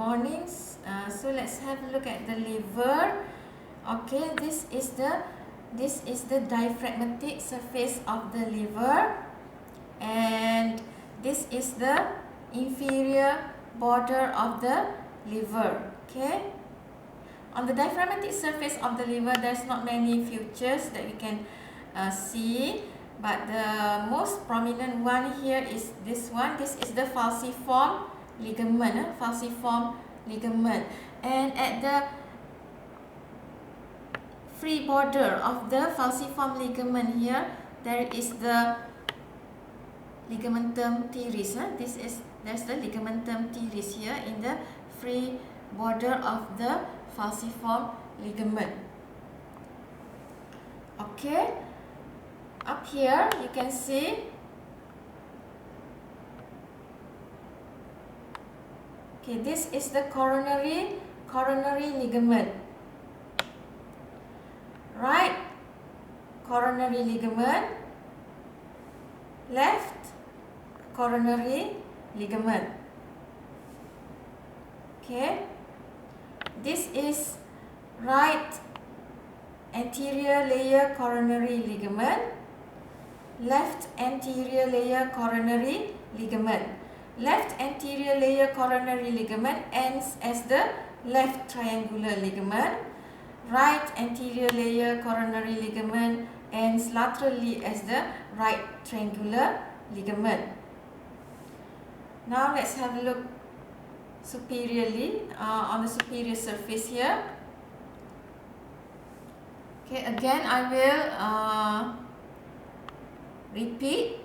morning. So let's have a look at the liver. Okay, this is the diaphragmatic surface of the liver, and this is the inferior border of the liver. Okay, on the diaphragmatic surface of the liver, there's not many features that we can see, but the most prominent one here is this one. This is the falciform ligament, falciform ligament, and at the free border of the falciform ligament here, there is the ligamentum teres. There's the ligamentum teres here in the free border of the falciform ligament. Okay, up here you can see this is the coronary ligament. Right coronary ligament, left coronary ligament. Okay, this is right anterior layer coronary ligament, left anterior layer coronary ligament. Left anterior layer coronary ligament ends as the left triangular ligament. Right anterior layer coronary ligament ends laterally as the right triangular ligament. Now let's have a look superiorly on the superior surface here. Okay, again I will repeat.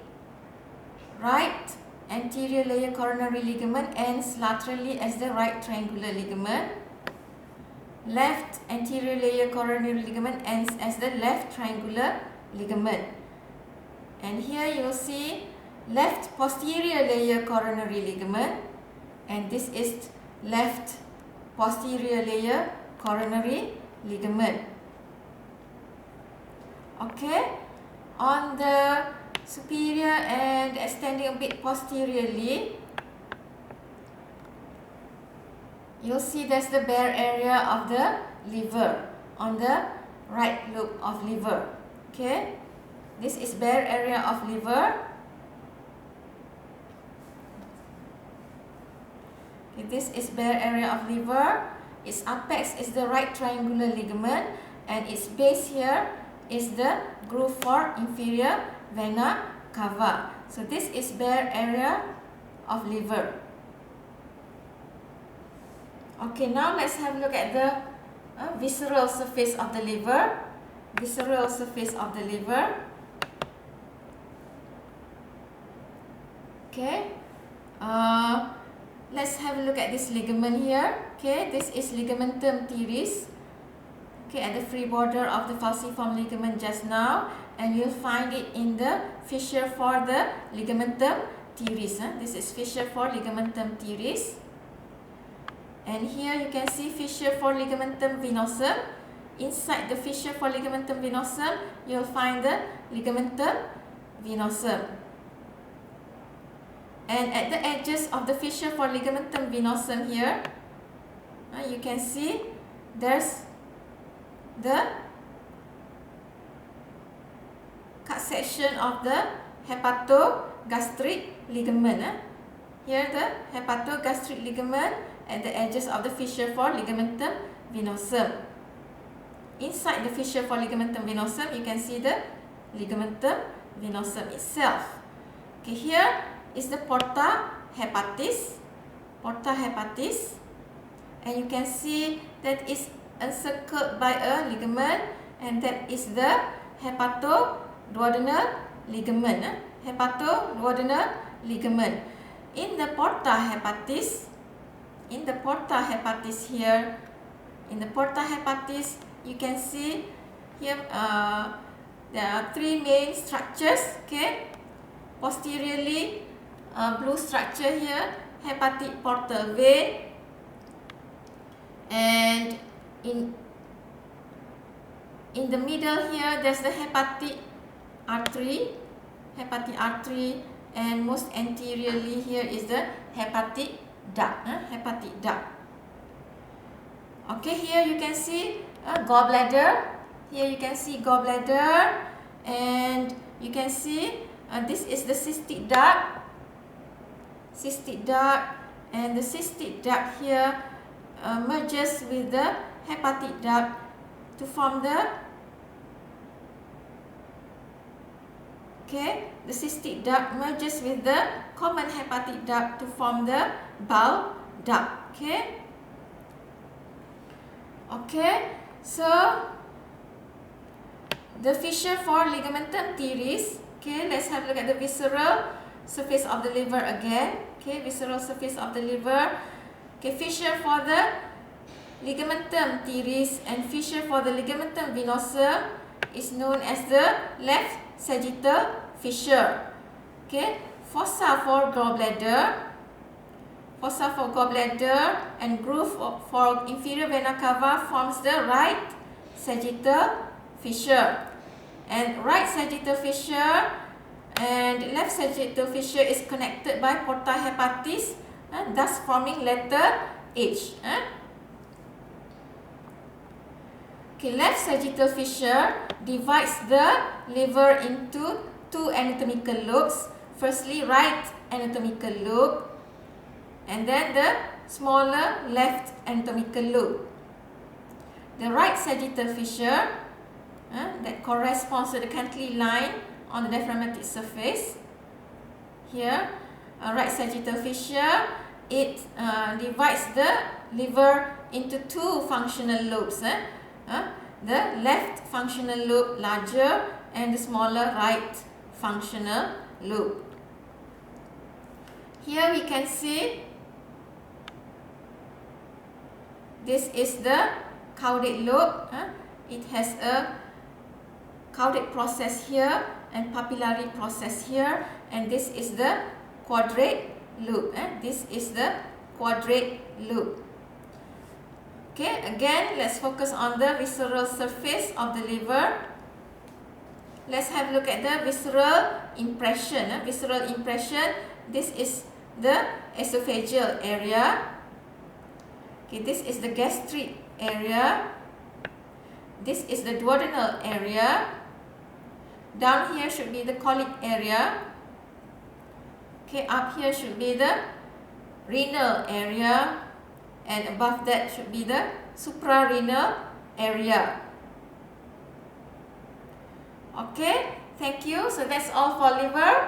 Right anterior layer coronary ligament ends laterally as the right triangular ligament. Left anterior layer coronary ligament ends as the left triangular ligament. And here you will see left posterior layer coronary ligament, and this is left posterior layer coronary ligament. Okay, on the superior and extending a bit posteriorly, you'll see there's the bare area of the liver on the right lobe of liver. Okay, this is bare area of liver. Okay, this is bare area of liver. Its apex is the right triangular ligament, and its base here is the groove for inferior vena cava. So this is bare area of liver. Okay, now let's have a look at the visceral surface of the liver. Visceral surface of the liver. Okay, let's have a look at this ligament here. Okay, this is ligamentum teres. Okay, at the free border of the falciform ligament just now, and you'll find it in the fissure for the ligamentum teres. This is fissure for ligamentum teres. And here you can see fissure for ligamentum venosum. Inside the fissure for ligamentum venosum, you'll find the ligamentum venosum. And at the edges of the fissure for ligamentum venosum here, you can see there's the cut section of the hepatogastric ligament. Here the hepatogastric ligament at the edges of the fissure for ligamentum venosum. Inside the fissure for ligamentum venosum, you can see the ligamentum venosum itself. Okay, here is the porta hepatis. Porta hepatis, and you can see that is encircled by a ligament, and that is the hepatoduodenal ligament. Hepatoduodenal ligament. In the porta hepatis, here, in the porta hepatis, you can see here there are three main structures. Okay, posteriorly, blue structure here, hepatic portal vein, and in the middle here, there's the hepatic artery, and most anteriorly here is the hepatic duct. Okay, here you can see a gallbladder. Here you can see gallbladder, and you can see this is the cystic duct. Cystic duct, and the cystic duct here merges with the hepatic duct to form the the cystic duct merges with the common hepatic duct to form the bile duct. So the fissure for ligamentum teres. Let's have a look at the visceral surface of the liver again. Visceral surface of the liver. Fissure for the ligamentum teres and fissure for the ligamentum venosum is known as the left sagittal fissure. Fossa for gallbladder. Fossa for gallbladder and groove for inferior vena cava forms the right sagittal fissure. And right sagittal fissure and left sagittal fissure is connected by porta hepatis, thus forming letter H. Left sagittal fissure divides the liver into two anatomical lobes. Firstly, right anatomical lobe, and then the smaller left anatomical lobe. The right sagittal fissure that corresponds to the Cantley line on the diaphragmatic surface. Here, right sagittal fissure, it divides the liver into two functional lobes. The left functional lobe larger and the smaller right functional lobe. Here we can see this is the caudate lobe. It has a caudate process here and papillary process here, and this is the quadrate lobe. This is the quadrate lobe. Again, let's focus on the visceral surface of the liver. Let's have a look at the visceral impression. Visceral impression, this is the esophageal area. This is the gastric area. This is the duodenal area. Down here should be the colic area. Up here should be the renal area. And above that should be the suprarenal area. Thank you. So that's all for liver.